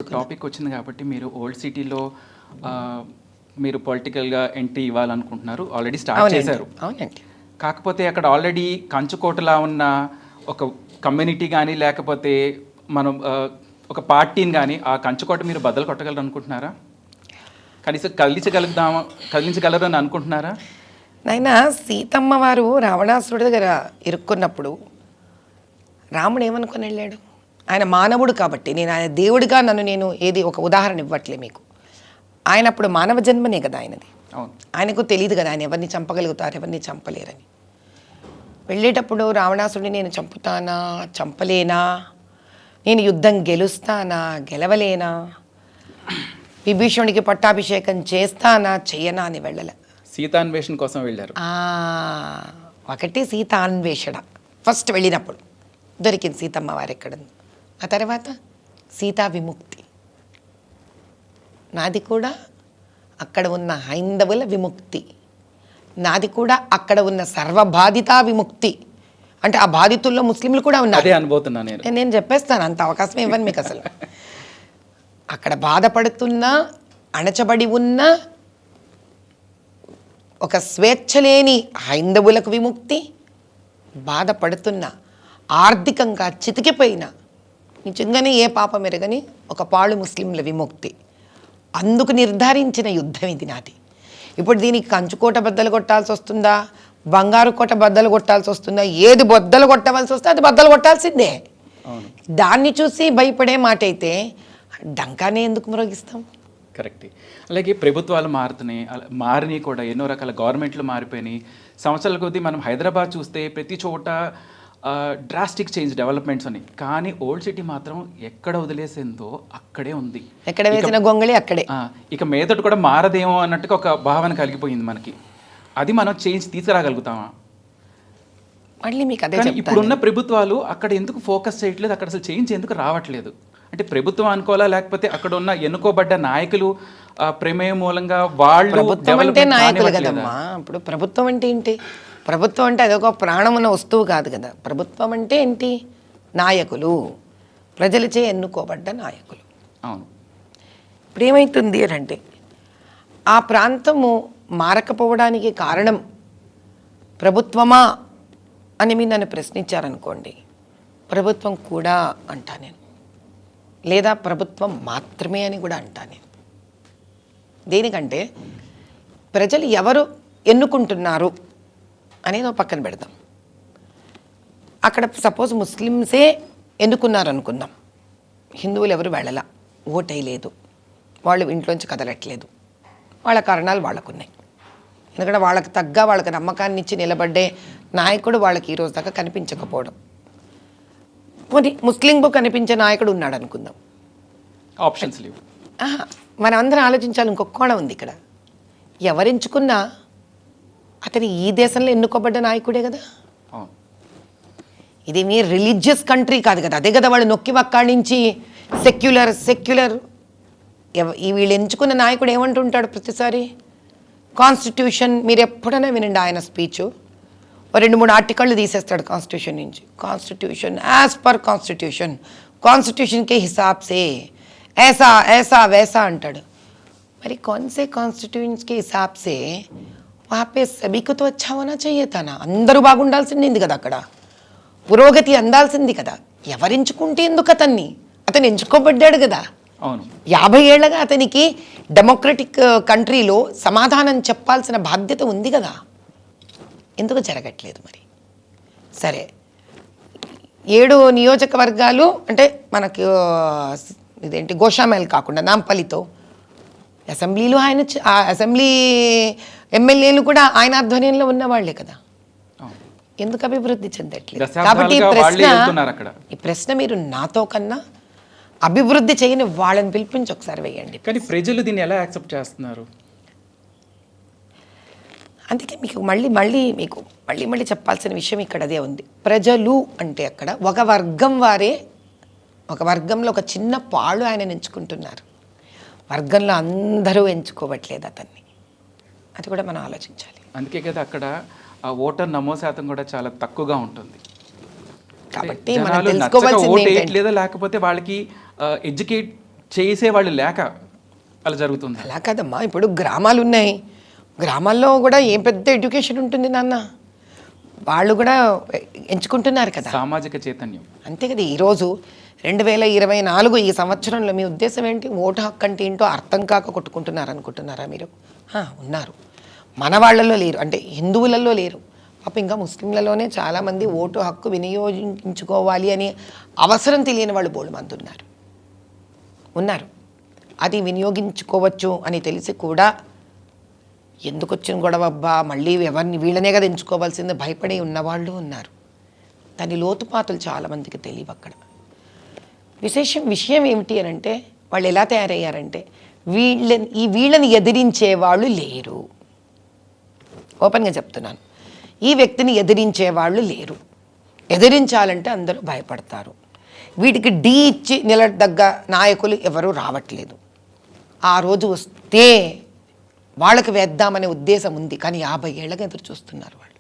Topic వచ్చింది కాబట్టి మీరు ఓల్డ్ సిటీలో మీరు పొలిటికల్గా ఎంట్రీ ఇవ్వాలనుకుంటున్నారు, ఆల్రెడీ స్టార్ట్ చేశారు. అవునండి. కాకపోతే అక్కడ ఆల్రెడీ కంచుకోటలా ఉన్న ఒక కమ్యూనిటీ కానీ లేకపోతే మనం ఒక పార్టీని కానీ ఆ కంచుకోట మీరు బద్దలు కొట్టగలరు అనుకుంటున్నారా? కనీసం కదిలించగలరు అని అనుకుంటున్నారా? నాయన సీతమ్మ వారు రావణాసురుడి దగ్గర ఇరుక్కున్నప్పుడు రాముడు ఏమనుకుని వెళ్ళాడు? ఆయన మానవుడు కాబట్టి, ఆయన దేవుడిగా నేను ఏది ఒక ఉదాహరణ ఇవ్వట్లే మీకు. ఆయన అప్పుడు మానవ జన్మనే కదా ఆయనది. ఆయనకు తెలియదు కదా ఆయన ఎవరిని చంపగలుగుతారు, ఎవరిని చంపలేరని. వెళ్ళేటప్పుడు రావణాసుడిని నేను చంపుతానా, చంపలేనా, నేను యుద్ధం గెలుస్తానా, గెలవలేనా, విభీషణుడికి పట్టాభిషేకం చేస్తానా, చెయ్యనా అని వెళ్ళలే. సీతాన్వేషణ కోసం వెళ్ళారు. ఒకటి సీతాన్వేషణ. ఫస్ట్ వెళ్ళినప్పుడు దొరికింది సీతమ్మ వారు ఎక్కడుంది. ఆ తర్వాత సీతా విముక్తి. నాది కూడా అక్కడ ఉన్న హైందవుల విముక్తి, నాది కూడా అక్కడ ఉన్న సర్వబాధితా విముక్తి. అంటే ఆ బాధితుల్లో ముస్లింలు కూడా ఉన్నారు. నేను చెప్పేస్తాను, అంత అవకాశం ఇవ్వను మీకు అసలు. అక్కడ బాధపడుతున్నా, అణచబడి ఉన్న ఒక స్వేచ్ఛ లేని హైందవులకు విముక్తి, బాధపడుతున్న ఆర్థికంగా చితికిపోయిన నిజంగానే ఏ పాపం ఎరగని ఒక పాಳು ముస్లింల విముక్తి. అందుకు నిర్ధారించిన యుద్ధం ఇది నాది. ఇప్పుడు దీనికి కంచుకోట బద్దలు కొట్టాల్సి వస్తుందా, బంగారు కోట బద్దలు కొట్టాల్సి వస్తుందా, ఏది బద్దలు కొట్టవలసి వస్తే అది బద్దలు కొట్టాల్సిందే. దాన్ని చూసి భయపడే మాట అయితే డంకానే ఎందుకు మ్రోగిస్తాం? కరెక్ట్. అలాగే ప్రభుత్వాలు మారినాయి కూడా, ఎన్నో రకాల గవర్నమెంట్లు మారిపోయినాయి. సంవత్సరాల కొద్దీ మనం హైదరాబాద్ చూస్తే ప్రతి చోట డ్రాస్టిక్ చేంజ్ డెవలప్మెంట్స్ అని, కానీ ఓల్డ్ సిటీ మాత్రం ఎక్కడ వదిలేసిందో అక్కడే ఉంది, ఎక్కడ వేసిన గొంగళి అక్కడే. ఇక మీదట కూడా మారదేమో అన్నట్టుగా ఒక భావన కలిగిపోయింది మనకి. అది మనం చేంజ్ తీసుకురాగలుగుతామా? మళ్ళీ మీకు అదే ఇప్పుడున్న ప్రభుత్వాలు అక్కడ ఎందుకు ఫోకస్ చేయట్లేదు, అక్కడ అసలు చేంజ్ ఎందుకు రావట్లేదు? అంటే ప్రభుత్వం అనుకోవాలా, లేకపోతే అక్కడ ఉన్న ఎన్నుకోబడ్డ నాయకులు ప్రమేయం మూలంగా వాళ్ళు? ప్రభుత్వం అంటే నాయకులు కదమ్మా. ఇప్పుడు ప్రభుత్వం అంటే ఏంటి? ప్రభుత్వం అంటే అదొక ప్రాణమున్న వస్తువు కాదు కదా. ప్రభుత్వం అంటే ఏంటి? నాయకులు, ప్రజలచే ఎన్నుకోబడ్డ నాయకులు. అవును. ఇప్పుడు ఏమవుతుంది అంటే ఆ ప్రాంతము మారకపోవడానికి కారణం ప్రభుత్వమా అని మీరు నన్ను ప్రశ్నించారనుకోండి, ప్రభుత్వం కూడా అంటా నేను, లేదా ప్రభుత్వం మాత్రమే అని కూడా అంటా నేను. దేనికంటే ప్రజలు ఎవరు ఎన్నుకుంటున్నారు అనేది పక్కన పెడదాం. అక్కడ సపోజ్ ముస్లిమ్సే ఎన్నుకున్నారు అనుకుందాం, హిందువులు ఎవరు వెళ్ళలా, ఓటేయలేదు, వాళ్ళు ఇంట్లోంచి కదలట్లేదు, వాళ్ళ కారణాలు వాళ్ళకున్నాయి. ఎందుకంటే వాళ్ళకి తగ్గ వాళ్ళకి నమ్మకాన్ని ఇచ్చి నిలబడ్డే నాయకుడు వాళ్ళకి ఈరోజు దాకా కనిపించకపోవడం. మరి ముస్లింకు కనిపించే నాయకుడు ఉన్నాడు అనుకుందాం, ఆప్షన్స్ లేవు. మనం అందరం ఆలోచించాలి. ఇంకొక కోణం ఉంది ఇక్కడ. ఎవరెంచుకున్నా అతని ఈ దేశంలో ఎన్నుకోబడ్డ నాయకుడే కదా. ఇది మీ రిలీజియస్ కంట్రీ కాదు కదా. అదే కదా వాళ్ళు నొక్కి అక్కడి నుంచి సెక్యులర్ వీళ్ళు ఎంచుకున్న నాయకుడు ఏమంటుంటాడు ప్రతిసారి? కాన్స్టిట్యూషన్. మీరు ఎప్పుడైనా వినండి ఆయన స్పీచ్, 2-3 ఆర్టికళ్ళు తీసేస్తాడు కాన్స్టిట్యూషన్ నుంచి. కాన్స్టిట్యూషన్ యాజ్ పర్ కాన్స్టిట్యూషన్, కాన్స్టిట్యూషన్కే హిసాబ్సే ऐसा ऐसा वैसा అంటాడు. మరి కౌన్సే కాన్స్టిట్యూషన్స్ కే హిసాబ్ సే వహా పే సభీ కో తో అచ్చా హోనా चाहिए था ना. అందరూ బాగుండాల్సింది కదా, అక్కడ పురోగతి అందాల్సింది కదా. ఎవరించుకుంటే ఎందుకు అతను ఎంచుకోబడ్డాడు కదా. 50 ఏళ్ళగా అతనికి డెమోక్రటిక్ కంట్రీలో సమాధానం చెప్పాల్సిన బాధ్యత ఉంది కదా. ఎందుకు జరగట్లేదు మరి? సరే, 7 నియోజకవర్గాలు అంటే మనకి ఇదేంటి గోషామేల్ కాకుండా నాంపల్లితో అసెంబ్లీలు ఆయన, అసెంబ్లీ ఎమ్మెల్యేలు కూడా ఆయన ఆధ్వర్యంలో ఉన్న వాళ్లే కదా. ఎందుకు అభివృద్ధి చెందట్లేదు? కాబట్టి ఈ ప్రశ్న మీరు నాతో కన్నా అభివృద్ధి చేయని వాళ్ళని పిలిపించి ఒకసారి వేయండి. కానీ ప్రజలు దీన్ని ఎలా యాక్సెప్ట్ చేస్తున్నారు? అందుకే మీకు మళ్ళీ చెప్పాల్సిన విషయం ఇక్కడ అదే ఉంది. ప్రజలు అంటే అక్కడ ఒక వర్గం వారే, ఒక వర్గంలో ఒక చిన్న పాళ్ళు ఆయన ఎంచుకుంటున్నారు. వర్గంలో అందరూ ఎంచుకోవట్లేదు అతన్ని. అది కూడా మనం ఆలోచించాలి. అందుకే కదా అక్కడ ఓటర్ నమోదు శాతం కూడా చాలా తక్కువగా ఉంటుంది. కాబట్టి మనం తెలుసుకోవాల్సింది లేదా లేకపోతే వాళ్ళకి ఎడ్యుకేట్ చేసేవాళ్ళు లేక అలా జరుగుతుంది. అలా కాదమ్మా, ఇప్పుడు గ్రామాలు ఉన్నాయి, గ్రామాల్లో కూడా ఏం పెద్ద ఎడ్యుకేషన్ ఉంటుంది నాన్న, వాళ్ళు కూడా ఎంచుకుంటున్నారు కదా. సామాజిక చైతన్యం అంతే కదా. ఈరోజు 2024 ఈ సంవత్సరంలో మీ ఉద్దేశం ఏంటి? ఓటు హక్కు అంటే ఏంటో అర్థం కాక కొట్టుకుంటున్నారు అనుకుంటున్నారా మీరు? ఉన్నారు, మన వాళ్ళల్లో లేరు, అంటే హిందువులలో లేరు, పాప ఇంకా ముస్లింలలోనే చాలామంది ఓటు హక్కు వినియోగించుకోవాలి అని అవసరం తెలియని వాళ్ళు బోల్డ్ మంది ఉన్నారు. అది వినియోగించుకోవచ్చు అని తెలిసి కూడా ఎందుకు వచ్చిన గొడవబ్బా, మళ్ళీ ఎవరిని వీళ్ళనే కదా ఎంచుకోవాల్సింది భయపడి ఉన్నవాళ్ళు ఉన్నారు. దాని లోతుపాతులు చాలామందికి తెలియవు అక్కడ. విషయం ఏమిటి అని అంటే, వాళ్ళు ఎలా తయారయ్యారంటే వీళ్ళని ఎదిరించే వాళ్ళు లేరు. ఓపెన్గా చెప్తున్నాను, ఈ వ్యక్తిని ఎదిరించే వాళ్ళు లేరు. ఎదిరించాలంటే అందరూ భయపడతారు. వీటికి ఢీ ఇచ్చి నిలదగ్గ నాయకులు ఎవరూ రావట్లేదు. ఆ రోజు వస్తే వాళ్ళకి వేద్దామనే ఉద్దేశం ఉంది, కానీ 50 ఏళ్ళగా ఎదురు చూస్తున్నారు వాళ్ళు.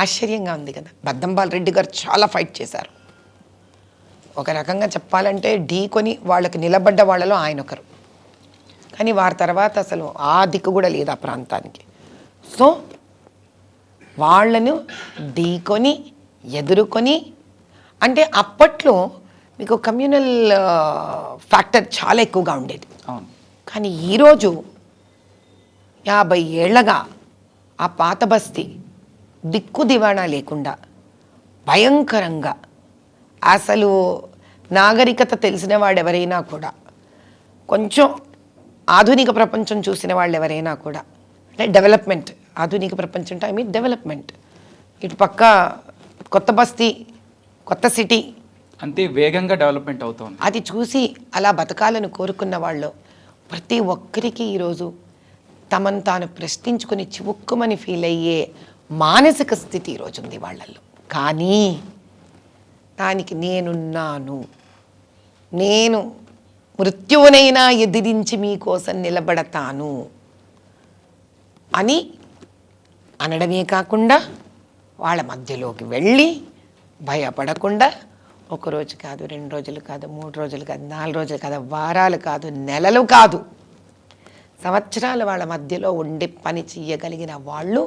ఆశ్చర్యంగా ఉంది కదా. బద్దంబాల్ రెడ్డి గారు చాలా ఫైట్ చేశారు. ఒక రకంగా చెప్పాలంటే ఢీకొని వాళ్ళకి నిలబడ్డ వాళ్ళలో ఆయన ఒకరు, కానీ వారి తర్వాత అసలు ఆ దిక్కు కూడా లేదు ఆ ప్రాంతానికి. సో వాళ్ళను ఢీకొని ఎదుర్కొని, అంటే అప్పట్లో మీకు కమ్యూనల్ ఫ్యాక్టర్ చాలా ఎక్కువగా ఉండేది. కానీ ఈరోజు 50 ఏళ్ళగా ఆ పాత బస్తీ దిక్కు దివాణా లేకుండా భయంకరంగా, అసలు నాగరికత తెలిసిన వాడు ఎవరైనా కూడా, కొంచెం ఆధునిక ప్రపంచం చూసిన వాళ్ళు ఎవరైనా కూడా, అంటే డెవలప్మెంట్, ఆధునిక ప్రపంచం అంటే డెవలప్మెంట్, ఇటు పక్క కొత్త బస్తీ, కొత్త సిటీ అంతే వేగంగా డెవలప్మెంట్ అవుతుంది. అది చూసి అలా బతకాలను కోరుకున్న వాళ్ళు ప్రతి ఒక్కరికి ఈరోజు తమను తాను ప్రశ్నించుకుని చివుక్కుమని ఫీల్ అయ్యే మానసిక స్థితి ఈరోజు ఉంది వాళ్ళల్లో. కానీ దానికి నేనున్నాను, నేను మృత్యువునైనా ఎదిరించి మీకోసం నిలబడతాను అని అనడమే కాకుండా, వాళ్ళ మధ్యలోకి వెళ్ళి భయపడకుండా, 1 రోజు కాదు, 2 రోజులు కాదు, 3 రోజులు కాదు, 4 రోజులు కాదు, వారాలు కాదు, నెలలు కాదు, సంవత్సరాలు వాళ్ళ మధ్యలో ఉండి పని చెయ్యగలిగిన వాళ్ళు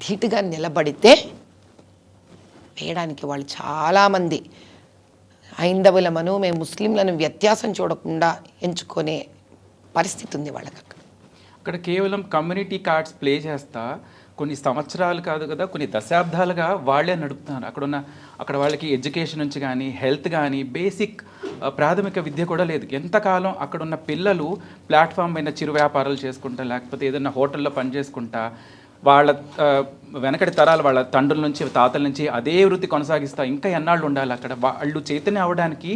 ధీటుగా నిలబడితే వేయడానికి వాళ్ళు చాలామంది హైందవులమను మేము ముస్లింలను వ్యత్యాసం చూడకుండా ఎంచుకునే పరిస్థితి ఉంది వాళ్ళకి. అక్కడ కేవలం కమ్యూనిటీ కార్డ్స్ ప్లే చేస్తా కొన్ని సంవత్సరాలు కాదు కదా, కొన్ని దశాబ్దాలుగా వాళ్ళే నడుపుతున్నారు. అక్కడ వాళ్ళకి ఎడ్యుకేషన్ నుంచి కానీ, హెల్త్ కానీ, బేసిక్ ప్రాథమిక విద్య కూడా లేదు. ఎంతకాలం అక్కడ ఉన్న పిల్లలు ప్లాట్ఫామ్ పైన చిరు వ్యాపారాలు చేసుకుంటా, లేకపోతే ఏదైనా హోటల్లో పనిచేసుకుంటా, వాళ్ళ వెనకటి తరాలు వాళ్ళ తండ్రుల నుంచి తాతల నుంచి అదే వృత్తి కొనసాగిస్తా ఇంకా ఎన్నాళ్ళు ఉండాలి అక్కడ. వాళ్ళు చైతన్యం అవ్వడానికి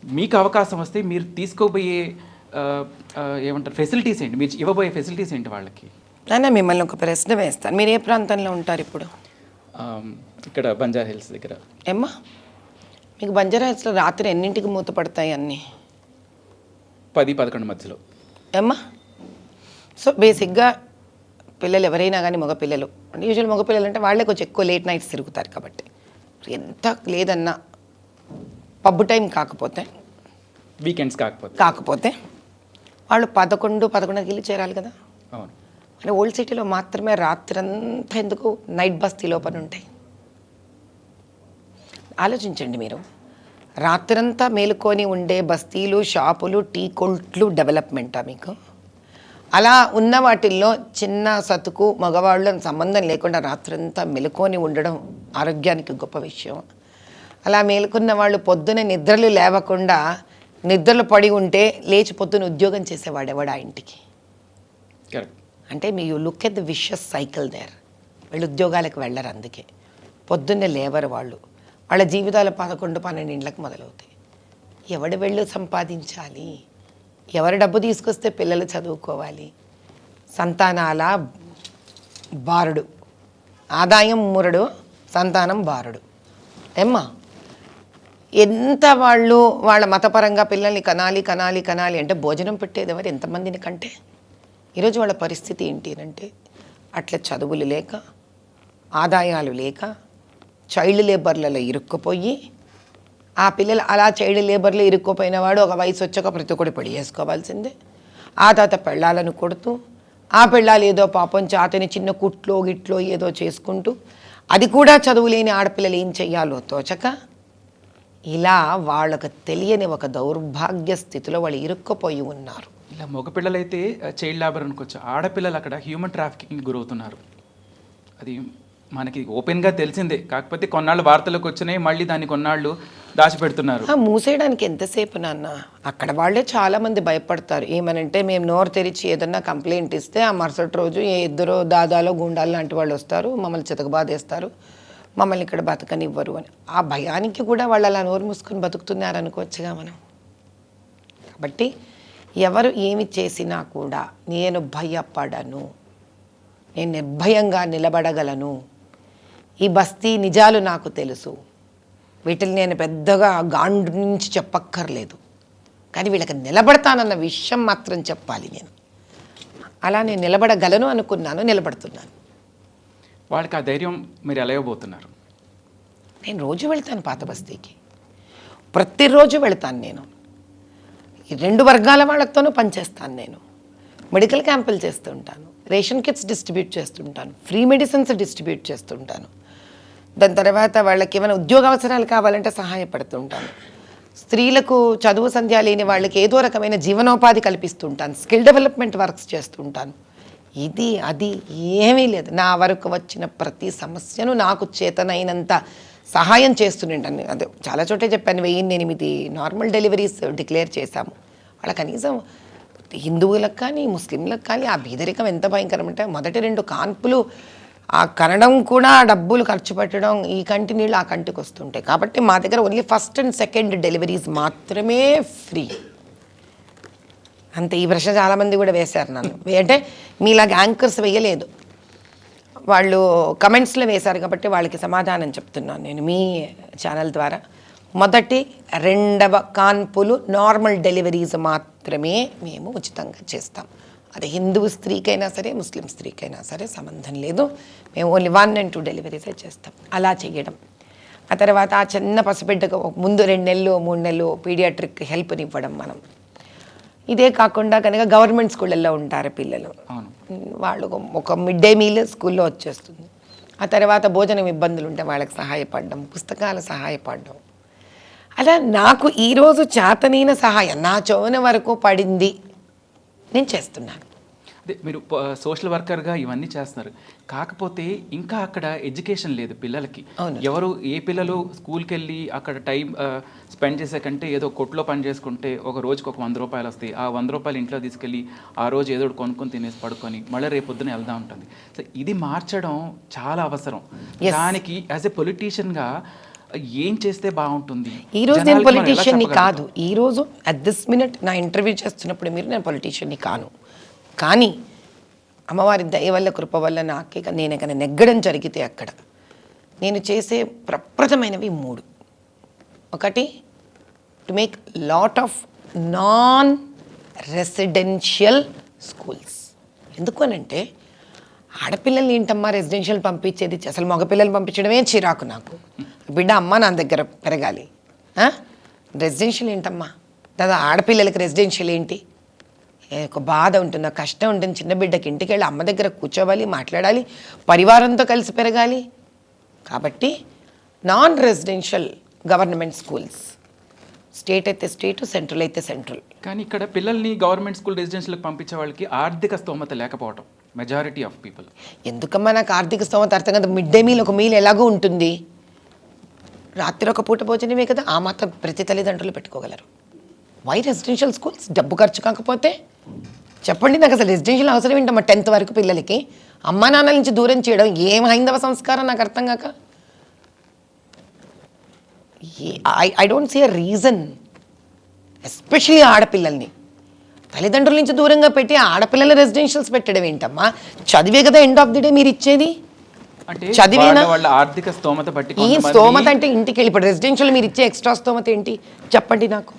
మీకు అవకాశం వస్తే మీరు తీసుకోబోయే ఏమంటారు ఫెసిలిటీస్ ఏంటి, మీరు ఇవ్వబోయే ఫెసిలిటీస్ ఏంటి వాళ్ళకి? నాన్న మిమ్మల్ని ఒక ప్రశ్న వేస్తాను, మీరు ఏ ప్రాంతంలో ఉంటారు ఇప్పుడు? ఇక్కడ బంజారా హిల్స్ దగ్గర. ఏమ్మా, మీకు బంజారా హిల్స్లో రాత్రి ఎన్నింటికి మూతపడతాయి అన్నీ? 10-11 మధ్యలో. ఏమ్మా, సో బేసిక్గా పిల్లలు ఎవరైనా కానీ మగపిల్లలు అంటే యూజువల్ మగపిల్లలు అంటే వాళ్ళే కొంచెం ఎక్కువ లేట్ నైట్స్ తిరుగుతారు కాబట్టి, ఎంత లేదన్నా పబ్బు టైం కాకపోతే, వీకెండ్స్ కాకపోతే వాళ్ళు 11-11కి వెళ్ళి చేరాలి కదా. అవును. అంటే ఓల్డ్ సిటీలో మాత్రమే రాత్రంతా ఎందుకు నైట్ బస్తీలో పని ఉంటాయి. ఆలోచించండి మీరు, రాత్రంతా మేలుకొని ఉండే బస్తీలు, షాపులు, టీ కొల్ట్లు డెవలప్మెంటా మీకు? అలా ఉన్న వాటిల్లో చిన్న సతుకు మగవాళ్ళు సంబంధం లేకుండా రాత్రంతా మెలుకొని ఉండడం ఆరోగ్యానికి గొప్ప విషయం. అలా మేలుకున్న వాళ్ళు పొద్దున నిద్రలు లేవకుండా నిద్రలు పడి ఉంటే లేచి పొద్దున ఉద్యోగం చేసేవాడు ఎవడు ఆ ఇంటికి? అంటే మీ you look at the vicious cycle there. వీళ్ళు ఉద్యోగాలకు వెళ్ళరు, అందుకే పొద్దున్నే లేవరు వాళ్ళు. వాళ్ళ జీవితాలు 11-12 మొదలవుతాయి. ఎవడు వెళ్ళు సంపాదించాలి, ఎవరు డబ్బు తీసుకొస్తే పిల్లలు చదువుకోవాలి, సంతానాల బారుడు, ఆదాయం మురడు, సంతానం బారుడు. ఏమ్మా, ఎంత వాళ్ళు వాళ్ళ మతపరంగా పిల్లల్ని కనాలి కనాలి కనాలి అంటే భోజనం పెట్టేది ఎవరు, ఎంతమందిని కంటే? ఈరోజు వాళ్ళ పరిస్థితి ఏంటి అంటే, అట్లా చదువులు లేక, ఆదాయాలు లేక, చైల్డ్ లేబర్లలో ఇరుక్కుపోయి ఆ పిల్లలు అలా చైల్డ్ లేబర్లో ఇరుక్కుపోయిన వాడు ఒక వయసు వచ్చాక ప్రతి ఒక్కటి పెళ్లి చేసుకోవాల్సిందే. ఆ తర్వాత పెళ్ళాలను కొడుతూ, ఆ పెళ్ళాలు ఏదో పాపం చాతని చిన్న కుట్లో గిట్లో ఏదో చేసుకుంటూ, అది కూడా చదువులేని ఆడపిల్లలు ఏం చెయ్యాలో తోచక, ఇలా వాళ్ళకు తెలియని ఒక దౌర్భాగ్య స్థితిలో వాళ్ళు ఇరుక్కుపోయి ఉన్నారు. ఇలా మగపిల్లలైతే చైల్డ్ లేబర్ అనుకోవచ్చు, ఆడపిల్లలు అక్కడ హ్యూమన్ ట్రాఫికింగ్ గురవుతున్నారు. అది మనకి ఓపెన్గా తెలిసిందే, కాకపోతే కొన్నాళ్ళు వార్తలకు వచ్చినాయి, మళ్ళీ దాన్ని కొన్నాళ్ళు దాచిపెడుతున్నారు. మూసేయడానికి ఎంతసేపు నాన్న? అక్కడ వాళ్ళే చాలామంది భయపడతారు. ఏమనంటే మేము నోరు తెరిచి ఏదన్నా కంప్లైంట్ ఇస్తే ఆ మరుసటి రోజు ఏ ఇద్దరో దాదాలో గుండాలు లాంటి వాళ్ళు వస్తారు, మమ్మల్ని చితకబాదేస్తారు, మమ్మల్ని ఇక్కడ బతకనివ్వరు అని. ఆ భయానికి కూడా వాళ్ళు అలా నోరు మూసుకొని బతుకుతున్నారు అనుకోవచ్చుగా మనం. కాబట్టి ఎవరు ఏమి చేసినా కూడా నేను భయపడను, నేను నిర్భయంగా నిలబడగలను. ఈ బస్తీ నిజాలు నాకు తెలుసు, వీటిని నేను పెద్దగా గాండు నుంచి చెప్పక్కర్లేదు, కానీ వీళ్ళకి నిలబడతానన్న విషయం మాత్రం చెప్పాలి. నేను అలా నేను నిలబడగలను అనుకున్నాను, నిలబడుతున్నాను. వాళ్ళకి ఆ ధైర్యం మీరు ఎలా ఇవ్వబోతున్నారు? నేను రోజు వెళ్తాను పాత బస్తీకి, ప్రతిరోజు వెళ్తాను. నేను ఈ 2 వర్గాల వాళ్ళతోనూ పనిచేస్తాను. నేను మెడికల్ క్యాంపులు చేస్తుంటాను, రేషన్ కిట్స్ డిస్ట్రిబ్యూట్ చేస్తుంటాను, ఫ్రీ మెడిసిన్స్ డిస్ట్రిబ్యూట్ చేస్తుంటాను. దాని తర్వాత వాళ్ళకి ఏమైనా ఉద్యోగ అవసరాలు కావాలంటే సహాయపడుతుంటాను. స్త్రీలకు చదువు సంధ్య లేని వాళ్ళకి ఏదో రకమైన జీవనోపాధి కల్పిస్తుంటాను, స్కిల్ డెవలప్మెంట్ వర్క్స్ చేస్తుంటాను. ఇది అది ఏమీ లేదు, నా వరకు వచ్చిన ప్రతి సమస్యను నాకు చేతనైనంత సహాయం చేస్తుంటాను. అదే చాలా చోటే చెప్పాను, 1008 నార్మల్ డెలివరీస్ డిక్లేర్ చేశాము. వాళ్ళ కనీసం హిందువులకు కానీ ముస్లింలకు కానీ ఆ బీదరికం ఎంత భయంకరం అంటే, మొదటి 2 కాన్పులు ఆ కనడం కూడా డబ్బులు ఖర్చు పెట్టడం, ఈ కంటి నీళ్ళు ఆ కంటికి వస్తుంటాయి. కాబట్టి మా దగ్గర only first and second deliveries మాత్రమే ఫ్రీ. అంతే. ఈ ప్రశ్న చాలామంది కూడా వేశారు నన్ను, అంటే మీలాగా యాంకర్స్ వేయలేదు, వాళ్ళు కమెంట్స్లో వేశారు కాబట్టి వాళ్ళకి సమాధానం చెప్తున్నాను నేను మీ ఛానల్ ద్వారా. మొదటి 2వ కాన్పులు నార్మల్ డెలివరీస్ మాత్రమే మేము ఉచితంగా చేస్తాం. అది హిందూ స్త్రీకైనా సరే ముస్లిం స్త్రీకైనా సరే సంబంధం లేదు, మేము ఓన్లీ 1 and 2 డెలివరీసే చేస్తాం. అలా చేయడం, ఆ తర్వాత ఆ చిన్న పసిబిడ్డకు ముందు 2 నెలలు 3 నెలలు పీడియాట్రిక్ హెల్ప్నివ్వడం మనం. ఇదే కాకుండా కనుక గవర్నమెంట్ స్కూళ్ళల్లో ఉంటారు పిల్లలు, వాళ్ళు ఒక మిడ్ డే మీల్ స్కూల్లో వచ్చేస్తుంది. ఆ తర్వాత భోజనం ఇబ్బందులు ఉంటే వాళ్ళకి సహాయపడడం, పుస్తకాలు సహాయపడడం. అలా నాకు ఈరోజు చేతనైన సహాయం నా చోన వరకు పడింది నేను చేస్తున్నాను. అదే మీరు సోషల్ వర్కర్గా ఇవన్నీ చేస్తున్నారు, కాకపోతే ఇంకా అక్కడ ఎడ్యుకేషన్ లేదు పిల్లలకి. ఎవరు ఏ పిల్లలు స్కూల్కి వెళ్ళి అక్కడ టైం స్పెండ్ చేసే కంటే ఏదో కొట్లో పని చేసుకుంటే ఒక రోజుకి ఒక 100 రూపాయలు వస్తాయి, ఆ 100 రూపాయలు ఇంట్లో తీసుకెళ్ళి ఆ రోజు ఏదో కొనుక్కొని తినేసి పడుకొని మళ్ళీ రేపు పొద్దున వెళ్దా ఉంటుంది. సో ఇది మార్చడం చాలా అవసరం. దానికి యాజ్ ఎ పొలిటీషియన్గా ఏం చేస్తే బాగుంటుంది? ఈరోజు నేను పొలిటీషియన్ని కాదు, ఈరోజు అట్ దిస్ మినిట్ నా ఇంటర్వ్యూ చేస్తున్నప్పుడు మీరు నేను పొలిటీషియన్ని కాను, కానీ అమ్మవారి దయ వల్ల కృప వల్ల నాకే నేను ఎక్కడ నెగ్గడం జరిగితే అక్కడ నేను చేసే ప్రప్రథమైనవి 3. ఒకటి, to make lot of non residential schools. ఎందుకు అనంటే ఆడపిల్లల్ని ఏంటమ్మా రెసిడెన్షియల్ పంపించేది, అసలు మగపిల్లలు పంపించడమే చిరాకు నాకు. బిడ్డ అమ్మ నా దగ్గర పెరగాలి, రెసిడెన్షియల్ ఏంటమ్మా దాదా, ఆడపిల్లలకి రెసిడెన్షియల్ ఏంటి? ఒక బాధ ఉంటుంది, కష్టం ఉంటుంది. చిన్న బిడ్డకి ఇంటికి వెళ్ళి అమ్మ దగ్గర కూర్చోవాలి, మాట్లాడాలి, పరివారంతో కలిసి పెరగాలి. కాబట్టి non residential government schools, state అయితే స్టేట్, సెంట్రల్ అయితే సెంట్రల్. కానీ ఇక్కడ పిల్లల్ని గవర్నమెంట్ స్కూల్ రెసిడెన్షియల్కి పంపించే వాళ్ళకి ఆర్థిక స్తోమత లేకపోవడం మెజారిటీ ఆఫ్ పీపుల్. ఎందుకమ్మా నాకు ఆర్థిక స్తోమత అర్థం కదా, మిడ్ డే మీల్ ఒక మీల్ ఎలాగో ఉంటుంది, రాత్రి ఒక పూట భోజనమే కదా, ఆ మాత్రం ప్రతి తల్లిదండ్రులు పెట్టుకోగలరు. Why residential schools? డబ్బు ఖర్చు కాకపోతే చెప్పండి నాకు, అసలు రెసిడెన్షియల్ అవసరం ఏంటమ్మా 10th వరకు పిల్లలకి అమ్మా నాన్నల నుంచి దూరం చేయడం? ఏం హైందవ సంస్కారం నాకు అర్థం కాక. I don't see a reason, especially ఆడపిల్లల్ని తల్లిదండ్రుల నుంచి దూరంగా పెట్టి ఆడపిల్లల రెసిడెన్షియల్స్ పెట్టడం ఏంటమ్మా? చదివే కదా ఎండ్ ఆఫ్ ది డే మీరు ఇచ్చేది, చదివేనా? ఆర్థిక స్తోమత బట్టి ఈ స్తోమత అంటే ఇంటికి వెళ్ళి ఇప్పుడు రెసిడెన్షియల్ మీరు ఇచ్చే ఎక్స్ట్రా స్తోమత ఏంటి చెప్పండి నాకు.